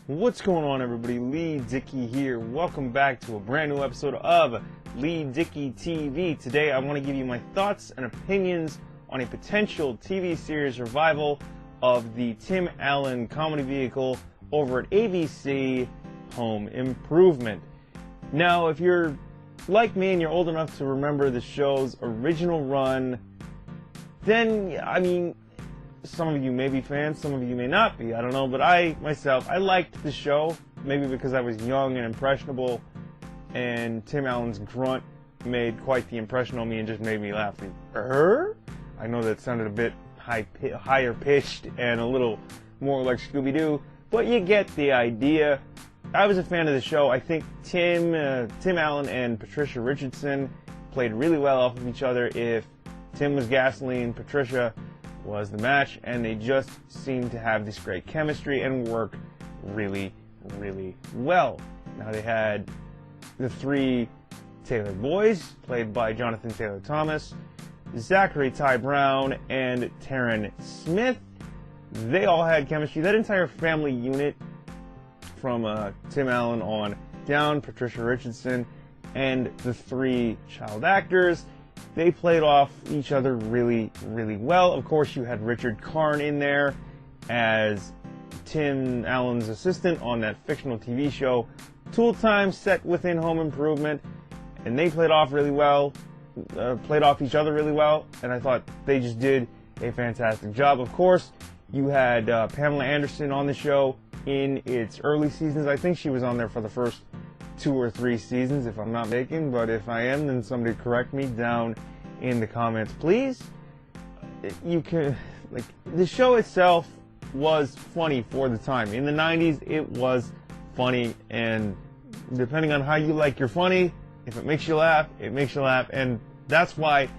What's going on, everybody? LEIGHTDICKEY here. Welcome back to a brand new episode of LEIGHTDICKEY TV. Today I want to give you my thoughts and opinions on a potential TV series revival of the Tim Allen comedy vehicle over at ABC, Home Improvement. Now, if you're like me and you're old enough to remember the show's original run, then, I mean, some of you may be fans, some of you may not be, I don't know, but I liked the show, maybe because I was young and impressionable, and Tim Allen's grunt made quite the impression on me and just made me laugh. I know that sounded a bit higher pitched and a little more like Scooby-Doo, but you get the idea. I was a fan of the show. I think Tim Allen and Patricia Richardson played really well off of each other. If Tim was gasoline, Patricia was the match, and they just seemed to have this great chemistry and work really, really well. Now, they had the three Taylor boys, played by Jonathan Taylor Thomas, Zachary Ty Brown, and Taryn Smith. They all had chemistry. That entire family unit, from Tim Allen on down, Patricia Richardson, and the three child actors, they played off each other really, really well. Of course, you had Richard Karn in there as Tim Allen's assistant on that fictional TV show, Tool Time, set within Home Improvement, and they played off really well, played off each other really well, and I thought they just did a fantastic job. Of course, you had Pamela Anderson on the show in its early seasons. I think she was on there for the first 2 or 3 seasons, if I'm not mistaken, but if I am, then somebody correct me down in the comments, please. You can, like, the show itself was funny for the time. In the 90s, it was funny, and depending on how you like your funny, if it makes you laugh, it makes you laugh, and that's why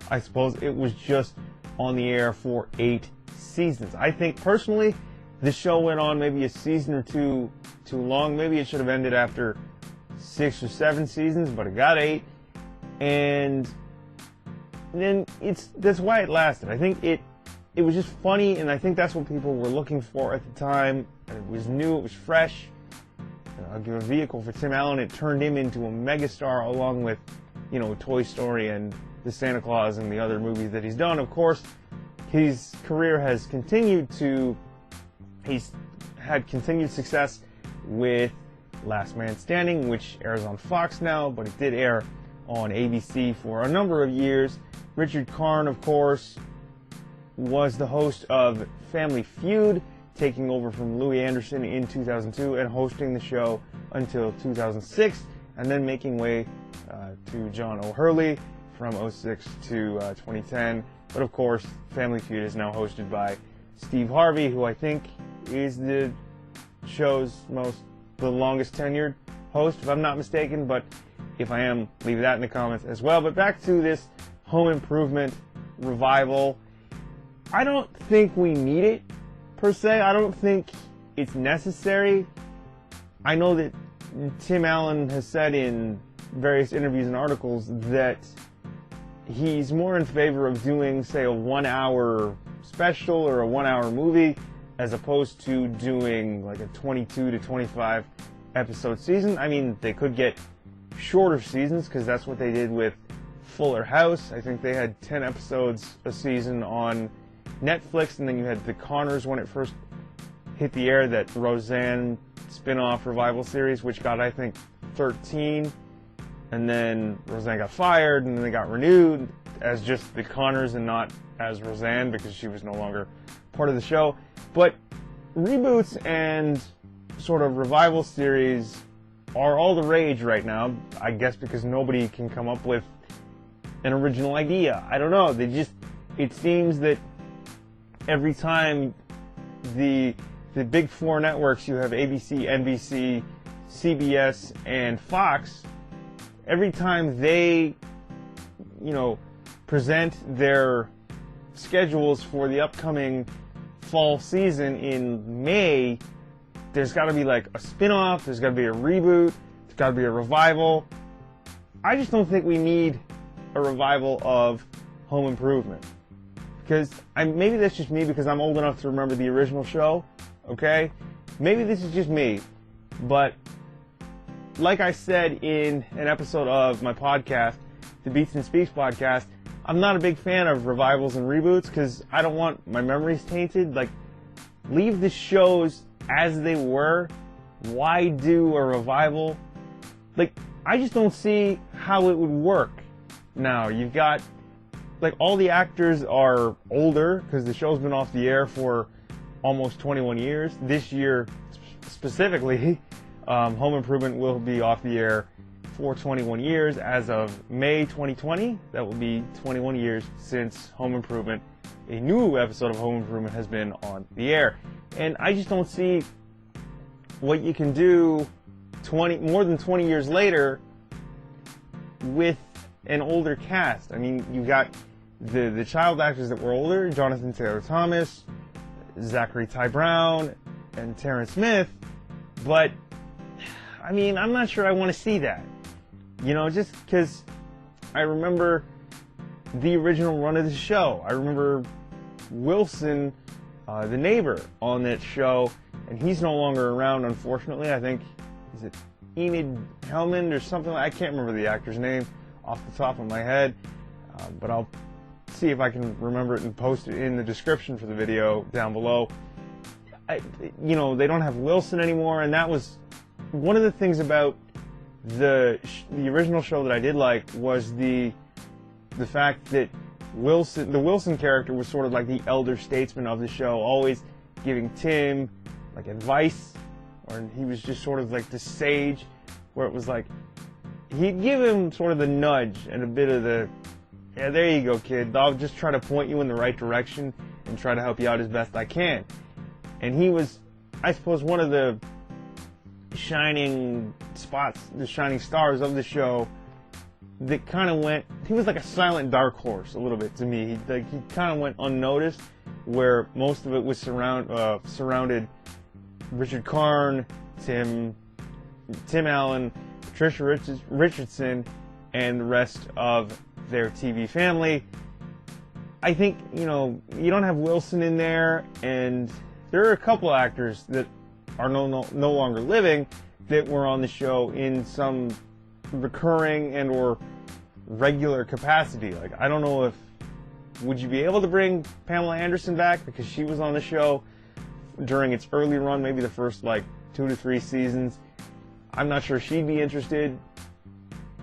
I suppose it was just on the air for 8 seasons. I think, personally, the show went on maybe a season or two too long. Maybe it should have ended after 6 or 7 seasons, but it got 8, and then that's why it lasted. I think it was just funny, and I think that's what people were looking for at the time. It was new, it was fresh. I'll give a vehicle for Tim Allen. It turned him into a megastar, along with, you know, Toy Story and the Santa Claus and the other movies that he's done. Of course, his career has continued to, he's had continued success with Last Man Standing, which airs on Fox now, but it did air on ABC for a number of years. Richard Karn, of course, was the host of Family Feud, taking over from Louis Anderson in 2002 and hosting the show until 2006, and then making way to John O'Hurley from 2006 to 2010. But of course, Family Feud is now hosted by Steve Harvey, who I think is the show's the longest tenured host, if I'm not mistaken, but if I am, leave that in the comments as well. But back to this Home Improvement revival. I don't think we need it, per se. I don't think it's necessary. I know that Tim Allen has said in various interviews and articles that he's more in favor of doing, say, a 1-hour special or a 1-hour movie, as opposed to doing like a 22 to 25 episode season. I mean, they could get shorter seasons, because that's what they did with Fuller House. I think they had 10 episodes a season on Netflix, and then you had The Conners when it first hit the air, that Roseanne spin-off revival series, which got, I think, 13, and then Roseanne got fired, and then they got renewed as just The Conners and not as Roseanne, because she was no longer part of the show. But reboots and sort of revival series are all the rage right now, I guess, because nobody can come up with an original idea. I don't know, it seems that every time the big 4 networks, you have ABC, NBC, CBS, and Fox, every time they, you know, present their schedules for the upcoming fall season in May, there's got to be like a spin-off, there's got to be a reboot, there's got to be a revival. I just don't think we need a revival of Home Improvement. Because maybe that's just me, because I'm old enough to remember the original show, okay? maybe this is just me, but like I said in an episode of my podcast, the Beats and Speaks podcast, I'm not a big fan of revivals and reboots because I don't want my memories tainted. Like, leave the shows as they were. Why do a revival? Like, I just don't see how it would work. Now, you've got, like, all the actors are older because the show's been off the air for almost 21 years. This year, specifically, Home Improvement will be off the air for 21 years as of May 2020. That will be 21 years since Home Improvement, a new episode of Home Improvement, has been on the air. And I just don't see what you can do more than 20 years later with an older cast. I mean, you've got the child actors that were older, Jonathan Taylor Thomas, Zachary Ty Brown, and Terrence Smith, but I mean, I'm not sure I want to see that. You know, just because I remember the original run of the show. I remember Wilson, the neighbor, on that show, and he's no longer around, unfortunately. I think, is it Enid Hellman or something? I can't remember the actor's name off the top of my head, but I'll see if I can remember it and post it in the description for the video down below. You know, they don't have Wilson anymore, and that was one of the things about the original show that I did like, was the fact that the Wilson character was sort of like the elder statesman of the show, always giving Tim like advice, or he was just sort of like the sage, where it was like he'd give him sort of the nudge and a bit of the, yeah, there you go, kid, I'll just try to point you in the right direction and try to help you out as best I can. And he was, I suppose, one of the shining spots, the shining stars of the show, that kind of went, he was like a silent dark horse a little bit to me. He kind of went unnoticed, where most of it was surrounded Richard Karn, Tim Allen, Patricia Richardson, and the rest of their TV family. I think, you know, you don't have Wilson in there, and there are a couple actors that are no longer living that were on the show in some recurring and or regular capacity. Like, I don't know if, would you be able to bring Pamela Anderson back, because she was on the show during its early run, maybe the first like 2 to 3 seasons. I'm not sure she'd be interested,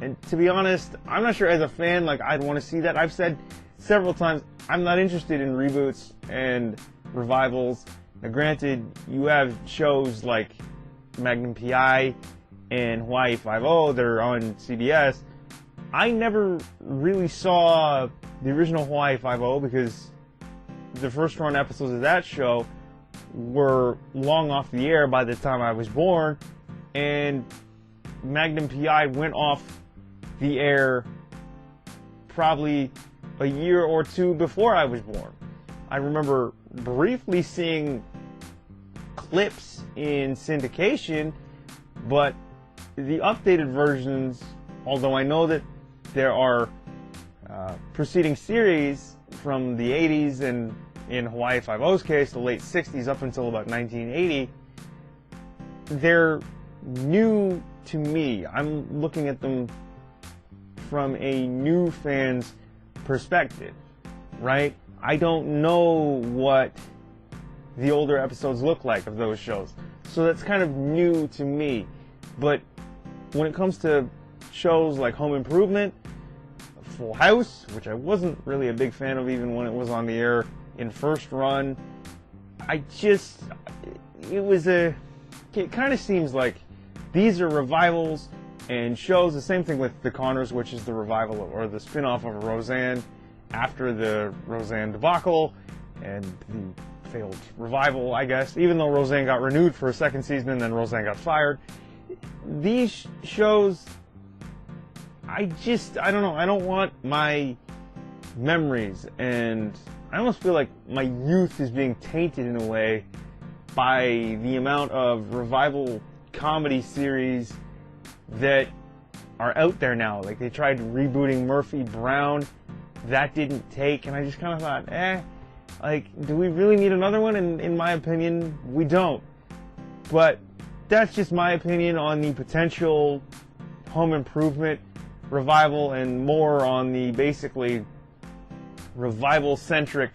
and to be honest, I'm not sure as a fan like I'd want to see that. I've said several times I'm not interested in reboots and revivals. Now, granted, you have shows like Magnum P.I. and Hawaii Five-0 that are on CBS. I never really saw the original Hawaii Five-0 because the first run episodes of that show were long off the air by the time I was born, and Magnum P.I. went off the air probably a year or two before I was born. I remember briefly seeing clips in syndication, but the updated versions, although I know that there are preceding series from the 80s and, in Hawaii Five-0's case, the late 60s up until about 1980, they're new to me. I'm looking at them from a new fan's perspective, right? I don't know what the older episodes look like of those shows, so that's kind of new to me. But when it comes to shows like Home Improvement, Full House, which I wasn't really a big fan of even when it was on the air in first run, it kind of seems like these are revivals and shows. The same thing with The Connors, which is the revival or the spin-off of Roseanne after the Roseanne debacle and the failed revival, I guess, even though Roseanne got renewed for a second season and then Roseanne got fired. These shows, I don't know, I don't want my memories, and I almost feel like my youth is being tainted in a way by the amount of revival comedy series that are out there now. Like, they tried rebooting Murphy Brown, that didn't take, and I just kind of thought, like, do we really need another one? And in my opinion, we don't. But that's just my opinion on the potential home improvement revival, and more on the basically revival-centric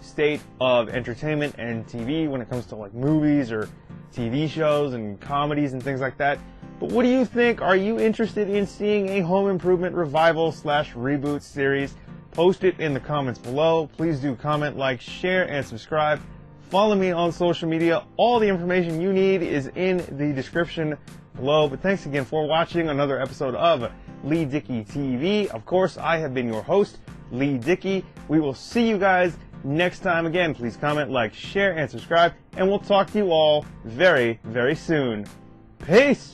state of entertainment and TV when it comes to like movies or TV shows and comedies and things like that. But what do you think? Are you interested in seeing a home improvement revival / reboot series? Post it in the comments below. Please do comment, like, share, and subscribe. Follow me on social media. All the information you need is in the description below. But thanks again for watching another episode of LEIGHTDICKEY TV. Of course, I have been your host, Leigh Dickey. We will see you guys next time. Again, please comment, like, share, and subscribe. And we'll talk to you all very, very soon. Peace!